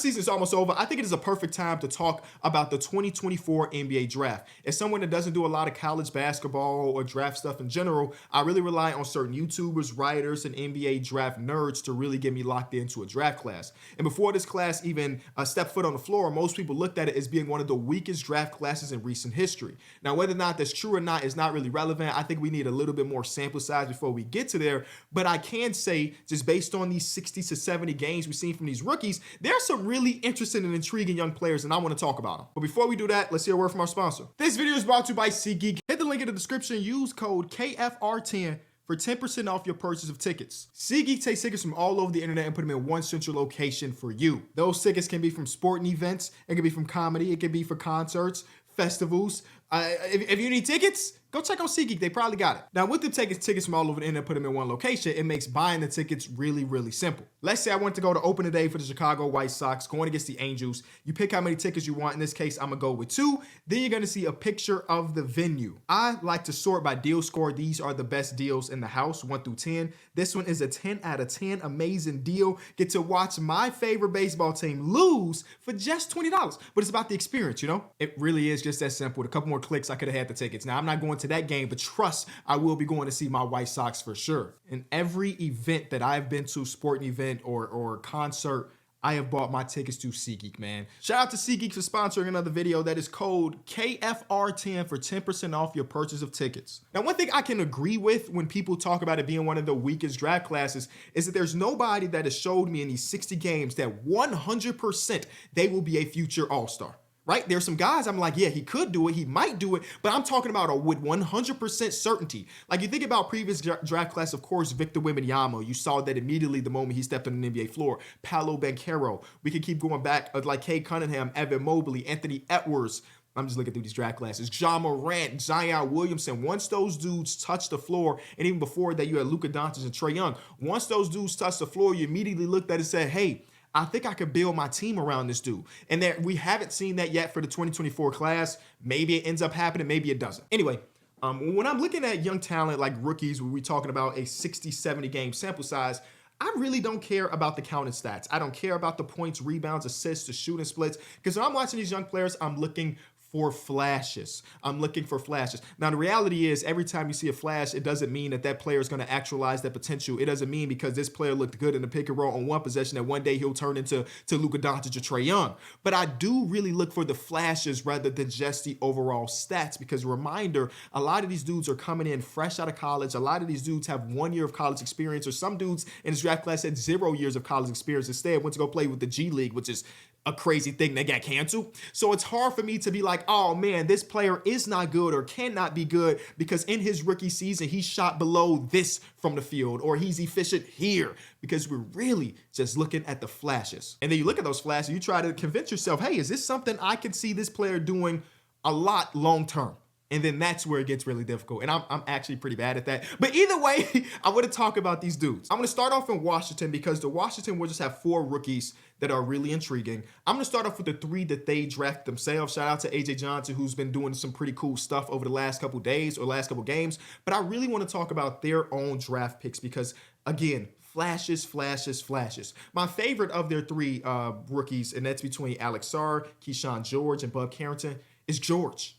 season is almost over, I think it is a perfect time to talk about the 2024 NBA draft. As someone that doesn't do a lot of college basketball or draft stuff in general, I really rely on certain YouTubers, writers, and NBA draft nerds to really get me locked into a draft class. And before this class even stepped foot on the floor, most people looked at it as being one of the weakest draft classes in recent history. Now, whether or not that's true or not is not really relevant. I think we need a little bit more sample size before we get to there. But I can say, just based on these 60 to 70 games we've seen from these rookies, there are some really interesting and intriguing young players, and I want to talk about them. But before we do that, let's hear a word from our sponsor. This video is brought to you by SeatGeek. Hit the link in the description, use code KFR10 for 10% off your purchase of tickets. SeatGeek takes tickets from all over the internet and put them in one central location for you. Those tickets can be from sporting events, it can be from comedy, it can be for concerts, festivals. If you need tickets, go check out SeatGeek. They probably got it. Now, with them taking tickets from all over the internet, put them in one location, it makes buying the tickets really, really simple. Let's say I want to go to opening day for the Chicago White Sox, going against the Angels. You pick how many tickets you want. In this case, I'm going to go with 2. Then you're going to see a picture of the venue. I like to sort by deal score. These are the best deals in the house, 1 through 10. This one is a 10 out of 10. Amazing deal. Get to watch my favorite baseball team lose for just $20. But it's about the experience, you know? It really is just that simple. With a couple more clicks, I could have had the tickets. Now, I'm not going to that game, but trust, I will be going to see my White Sox for sure. In every event that I've been to, sporting event or concert, I have bought my tickets to SeatGeek, man. Shout out to SeatGeek for sponsoring another video. That is code KFR10 for 10% off your purchase of tickets. Now, one thing I can agree with when people talk about it being one of the weakest draft classes is that there's nobody that has showed me in these 60 games that 100% they will be a future all-star. Right? There's some guys I'm like, yeah, he could do it. He might do it. But I'm talking about with 100% certainty. Like, you think about previous draft class, of course, Victor Wembanyama. You saw that immediately the moment he stepped on the NBA floor. Paolo Banchero. We could keep going back like Cade Cunningham, Evan Mobley, Anthony Edwards. I'm just looking through these draft classes. Ja Morant, Zion Williamson. Once those dudes touch the floor, and even before that, you had Luka Doncic and Trae Young. Once those dudes touch the floor, you immediately looked at it and said, hey, I think I could build my team around this dude. And that we haven't seen that yet for the 2024 class. Maybe it ends up happening, maybe it doesn't. Anyway, when I'm looking at young talent like rookies, when we're talking about a 60, 70 game sample size, I really don't care about the counting stats. I don't care about the points, rebounds, assists, the shooting splits. Because when I'm watching these young players, I'm looking for flashes. I'm looking for flashes. Now, the reality is every time you see a flash, it doesn't mean that that player is going to actualize that potential. It doesn't mean because this player looked good in the pick and roll on one possession that one day he'll turn into Luka Doncic or Trae Young. But I do really look for the flashes rather than just the overall stats, because reminder, a lot of these dudes are coming in fresh out of college. A lot of these dudes have 1 year of college experience, or some dudes in this draft class had 0 years of college experience. Instead, went to go play with the G League, which is a crazy thing that got canceled. So it's hard for me to be like, oh man, this player is not good or cannot be good because in his rookie season, he shot below this from the field, or he's efficient here, because we're really just looking at the flashes. And then you look at those flashes, you try to convince yourself, hey, is this something I can see this player doing a lot long term? And then that's where it gets really difficult. And I'm actually pretty bad at that. But either way, I want to talk about these dudes. I'm going to start off in Washington, because the Washington will just have 4 rookies that are really intriguing. I'm going to start off with the 3 that they drafted themselves. Shout out to AJ Johnson, who's been doing some pretty cool stuff over the last couple days or last couple games. But I really want to talk about their own draft picks because, again, flashes, flashes, flashes. My favorite of their 3 rookies, and that's between Alex Sarr, Keyshawn George, and Bub Carrington, is George.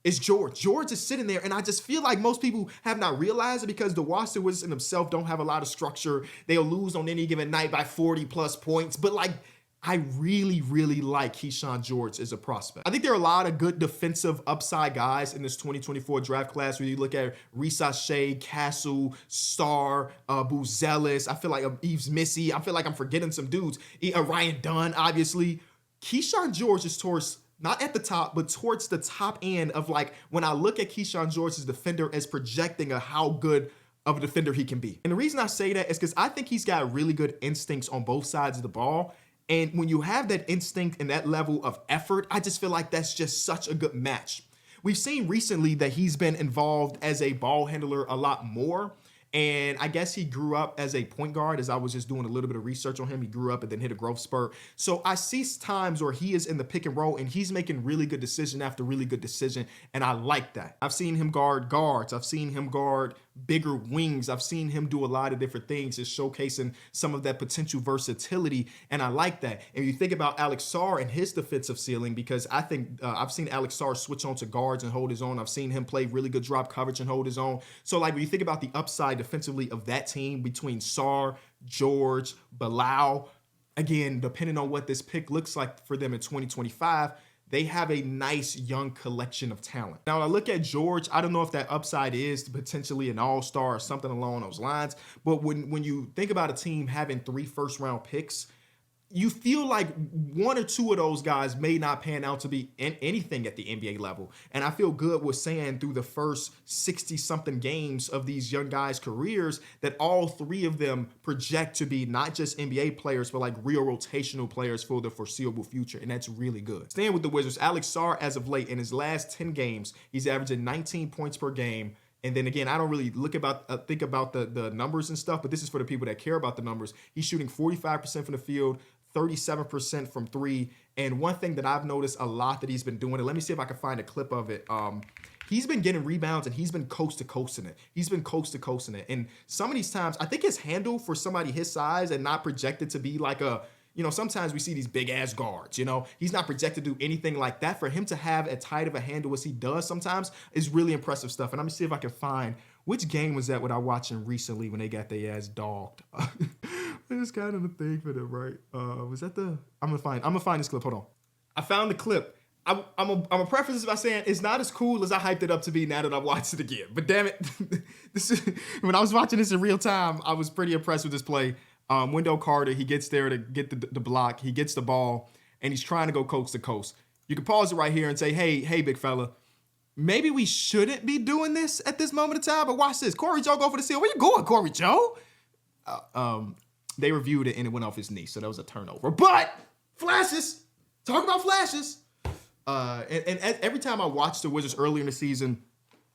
It's George. George is sitting there, and I just feel like most people have not realized it because the Washington Wizards in themselves don't have a lot of structure. They'll lose on any given night by 40 plus points, but like, I really, really like Keyshawn George as a prospect. I think there are a lot of good defensive upside guys in this 2024 draft class. When you look at Risacher, Castle, Sarr, Buzelis, I feel like Yves Missy. I feel like I'm forgetting some dudes. Ryan Dunn, obviously. Keyshawn George is towards, not at the top, but towards the top end of, like, when I look at Keyshawn George's defender as projecting how good of a defender he can be. And the reason I say that is because I think he's got really good instincts on both sides of the ball. And when you have that instinct and that level of effort, I just feel like that's just such a good match. We've seen recently that he's been involved as a ball handler a lot more. And I guess he grew up as a point guard. As I was just doing a little bit of research on him, he grew up and then hit a growth spurt. So I see times where he is in the pick and roll and he's making really good decision after really good decision. And I like that. I've seen him guard guards. I've seen him guard bigger wings. I've seen him do a lot of different things, just showcasing some of that potential versatility, and I like that. And you think about Alex Sarr and his defensive ceiling, because I think I've seen Alex Sarr switch on to guards and hold his own. I've seen him play really good drop coverage and hold his own. So like when you think about the upside defensively of that team between Sarr, George, Bilal, again, depending on what this pick looks like for them in 2025, they have a nice young collection of talent. Now, when I look at George, I don't know if that upside is potentially an all-star or something along those lines, but when you think about a team having 3 first-round picks, you feel like 1 or 2 of those guys may not pan out to be anything at the NBA level. And I feel good with saying through the first 60-something games of these young guys' careers that all 3 of them project to be not just NBA players, but like real rotational players for the foreseeable future. And that's really good. Staying with the Wizards, Alex Sarr, as of late, in his last 10 games, he's averaging 19 points per game. And then again, I don't really think about the numbers and stuff, but this is for the people that care about the numbers. He's shooting 45% from the field, 37% from 3. And one thing that I've noticed a lot that he's been doing, and let me see if I can find a clip of it. He's been getting rebounds and he's been coast to coasting it. And some of these times, I think his handle for somebody his size and not projected to be like sometimes we see these big ass guards, he's not projected to do anything like that. For him to have as tight of a handle as he does sometimes is really impressive stuff. And let me see if I can find, which game was that what I watching recently when they got their ass dogged? It's kind of the thing for them, right? Was that I'm gonna find this clip. Hold on. I found the clip. I'm gonna preface this by saying it's not as cool as I hyped it up to be now that I've watched it again. But damn it, when I was watching this in real time, I was pretty impressed with this play. Wendell Carter, he gets there to get the block. He gets the ball, and he's trying to go coast to coast. You can pause it right here and say, hey, big fella, maybe we shouldn't be doing this at this moment in time, but watch this. Corey Joe go for the steal. Where you going, Corey Joe? They reviewed it, and it went off his knee, so that was a turnover. But flashes. Talk about flashes. And every time I watched the Wizards earlier in the season,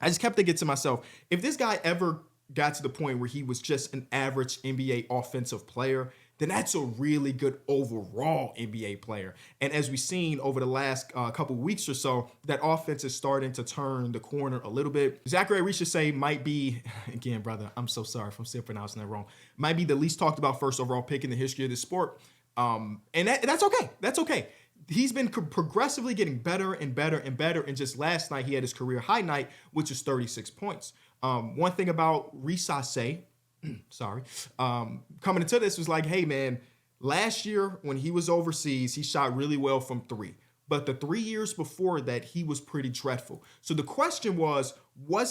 I just kept thinking to myself, if this guy ever got to the point where he was just an average NBA offensive player, then that's a really good overall NBA player. And as we've seen over the last couple weeks or so, that offense is starting to turn the corner a little bit. Zaccharie Risacher might be, again, brother, I'm so sorry if I'm still pronouncing that wrong, might be the least talked about first overall pick in the history of this sport. And that's okay. That's okay. He's been progressively getting better and better and better. And just last night, he had his career high night, which is 36 points. One thing about Risacher, coming into this was like, hey, man, last year when he was overseas, he shot really well from 3. But the 3 years before that, he was pretty dreadful. So the question was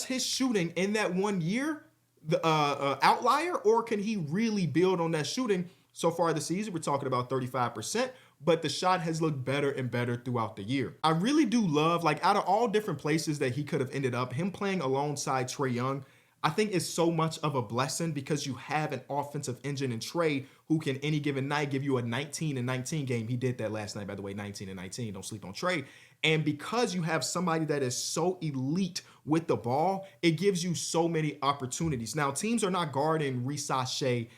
his shooting in that 1 year the outlier, or can he really build on that shooting? So far this season, we're talking about 35%, but the shot has looked better and better throughout the year. I really do love, like, out of all different places that he could have ended up, him playing alongside Trae Young, I think is so much of a blessing because you have an offensive engine in Trae who can any given night give you a 19-19 game. He did that last night, by the way, 19-19. Don't sleep on Trae. And because you have somebody that is so elite with the ball, it gives you so many opportunities. Now, teams are not guarding Risacher.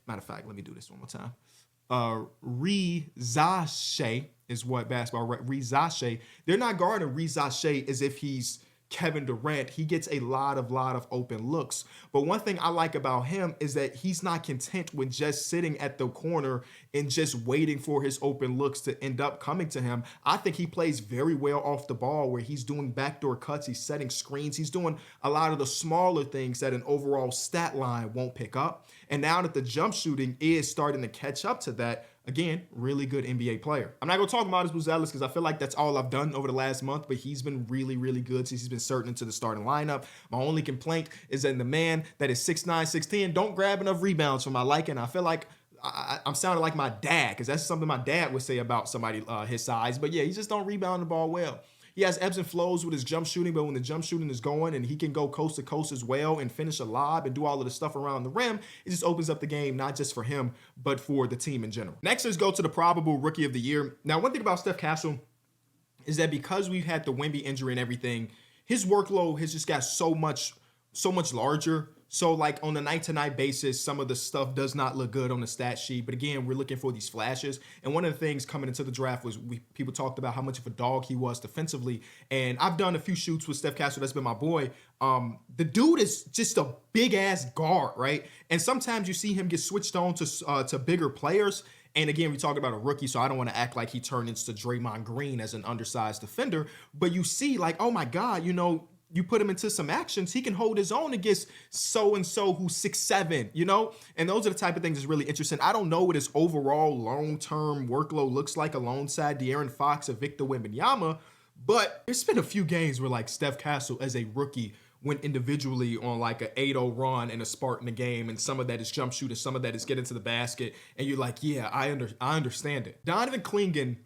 Matter of fact, let me do this one more time. Risacher is what basketball, Risacher. They're not guarding Risacher as if he's Kevin Durant. He gets a lot of open looks. But one thing I like about him is that he's not content with just sitting at the corner and just waiting for his open looks to end up coming to him. I think he plays very well off the ball where he's doing backdoor cuts. He's setting screens. He's doing a lot of the smaller things that an overall stat line won't pick up. And now that the jump shooting is starting to catch up to that, again, really good NBA player. I'm not going to talk about his Buzelis because I feel like that's all I've done over the last month, but he's been really good since he's been certain into the starting lineup. My only complaint is that the man that is 6'9", 6'10", don't grab enough rebounds for my liking. I feel like I'm sounding like my dad because that's something my dad would say about somebody his size. But yeah, he just don't rebound the ball well. He has ebbs and flows with his jump shooting, but when the jump shooting is going and he can go coast to coast as well and finish a lob and do all of the stuff around the rim, it just opens up the game, not just for him, but for the team in general. Next, let's go to the probable rookie of the year. Now, one thing about Stephon Castle is that because we've had the Wemby injury and everything, his workload has just got so much larger. So like on a night-to-night basis, some of the stuff does not look good on the stat sheet. But again, we're looking for these flashes. And one of the things coming into the draft was people talked about how much of a dog he was defensively. And I've done a few shoots with Steph Castle. That's been my boy. The dude is just a big ass guard, right? And sometimes you see him get switched on to bigger players. And again, we talk about a rookie, so I don't want to act like he turned into Draymond Green as an undersized defender. But you see, like, oh my God, you put him into some actions, he can hold his own against so-and-so who's 6'7", And those are the type of things that's really interesting. I don't know what his overall long-term workload looks like alongside De'Aaron Fox or Victor Wembanyama, but there's been a few games where like Steph Castle as a rookie went individually on like an 8-0 run and a spark in the game, and some of that is jump shooting, some of that is getting to the basket, and you're like, yeah, I understand it. Donovan Clingan,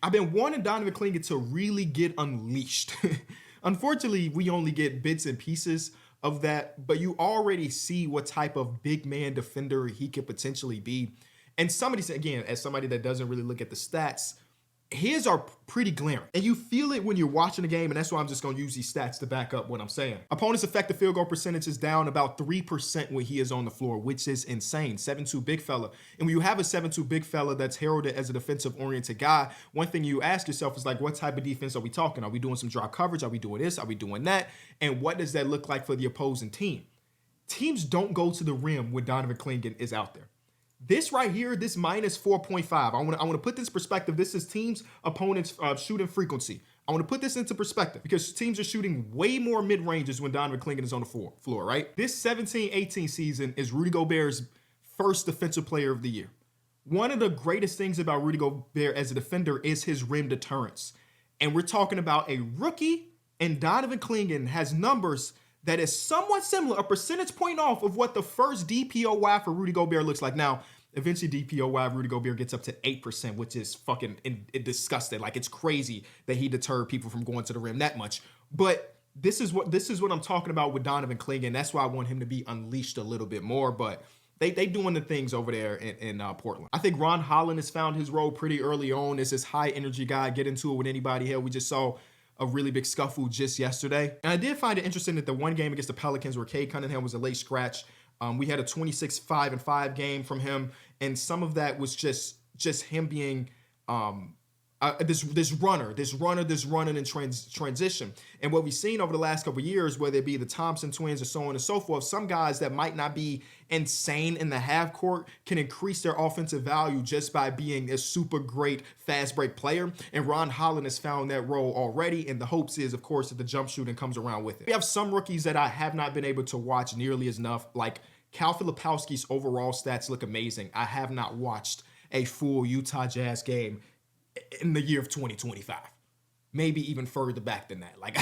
I've been wanting Donovan Clingan to really get unleashed. Unfortunately, we only get bits and pieces of that, but you already see what type of big man defender he could potentially be. And somebody, again, as somebody that doesn't really look at the stats, his are pretty glaring. And you feel it when you're watching the game, and that's why I'm just going to use these stats to back up what I'm saying. Opponents' effective field goal percentage is down about 3% when he is on the floor, which is insane. 7'2" big fella. And when you have a 7'2" big fella that's heralded as a defensive-oriented guy, one thing you ask yourself is like, what type of defense are we talking? Are we doing some drop coverage? Are we doing this? Are we doing that? And what does that look like for the opposing team? Teams don't go to the rim when Donovan Clingan is out there. This right here, this minus 4.5, I want to put this in perspective. This is teams, opponents shooting frequency. I want to put this into perspective because teams are shooting way more mid-ranges when Donovan Clingan is on the floor, right? This 17-18 season is Rudy Gobert's first defensive player of the year. One of the greatest things about Rudy Gobert as a defender is his rim deterrence. And we're talking about a rookie, and Donovan Clingan has numbers that is somewhat similar, a percentage point off of what the first DPOY for Rudy Gobert looks like. Now, eventually DPOY Rudy Gobert gets up to 8%, which is fucking disgusting. Like, it's crazy that he deterred people from going to the rim that much. But this is what I'm talking about with Donovan Clingan. That's why I want him to be unleashed a little bit more. But they doing the things over there in Portland. I think Ron Holland has found his role pretty early on as this high energy guy. Get into it with anybody. Hell, we just saw a really big scuffle just yesterday. And I did find it interesting that the one game against the Pelicans where Cade Cunningham was a late scratch, we had a 26-5-5 game from him. And some of that was just him being this runner in transition. And what we've seen over the last couple of years, whether it be the Thompson twins or so on and so forth, some guys that might not be insane in the half court can increase their offensive value just by being a super great fast break player. And Ron Holland has found that role already. And the hopes is, of course, that the jump shooting comes around with it. We have some rookies that I have not been able to watch nearly as enough. Like Cal Filipowski's overall stats look amazing. I have not watched a full Utah Jazz game in the year of 2025, maybe even further back than that. Like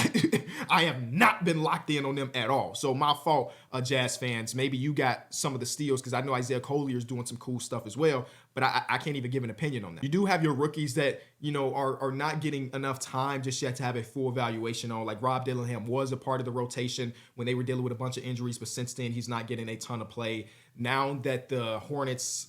I have not been locked in on them at all. So my fault, Jazz fans. Maybe you got some of the steals because I know Isaiah Collier is doing some cool stuff as well, but I can't even give an opinion on that. You do have your rookies that, are not getting enough time just yet to have a full evaluation on. Like Rob Dillingham was a part of the rotation when they were dealing with a bunch of injuries, but since then he's not getting a ton of play. Now that the Hornets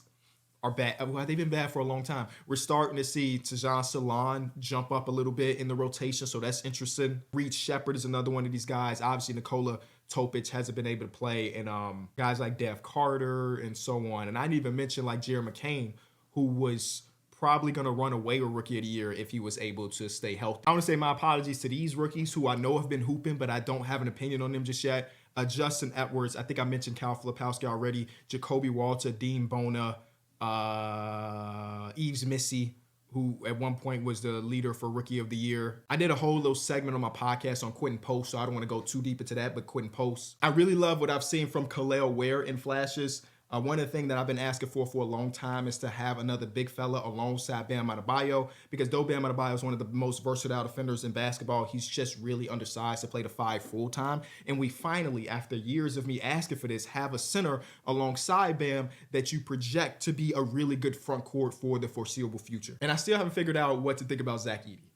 are bad. Well, they've been bad for a long time. We're starting to see Tajon Salon jump up a little bit in the rotation, so that's interesting. Reed Shepard is another one of these guys. Obviously, Nikola Topic hasn't been able to play, and guys like Dev Carter and so on. And I didn't even mention like Jared McCain, who was probably going to run away with Rookie of the Year if he was able to stay healthy. I want to say my apologies to these rookies who I know have been hooping, but I don't have an opinion on them just yet. Justin Edwards, I think I mentioned Cal Filipowski already, Jacoby Walter, Dean Bona, Yves Missy, who at one point was the leader for Rookie of the Year. I did a whole little segment on my podcast on Quentin Post, so I don't want to go too deep into that, but Quentin Post. I really love what I've seen from Kalel Ware in flashes. One of the things that I've been asking for a long time is to have another big fella alongside Bam Adebayo, because though Bam Adebayo is one of the most versatile defenders in basketball, he's just really undersized to play the 5 full time. And we finally, after years of me asking for this, have a center alongside Bam that you project to be a really good front court for the foreseeable future. And I still haven't figured out what to think about Zach Edey.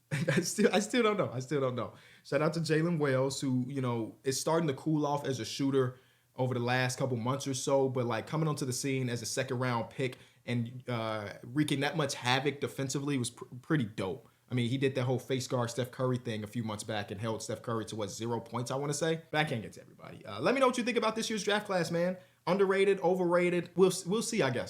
I still don't know. Shout out to Jalen Wells, who, is starting to cool off as a shooter over the last couple months or so, but like coming onto the scene as a second round pick and wreaking that much havoc defensively was pretty dope. I mean, he did that whole face guard Steph Curry thing a few months back and held Steph Curry to what, 0 points, I want to say. But I can't get to everybody. Let me know what you think about this year's draft class, man. Underrated, overrated. We'll see, I guess.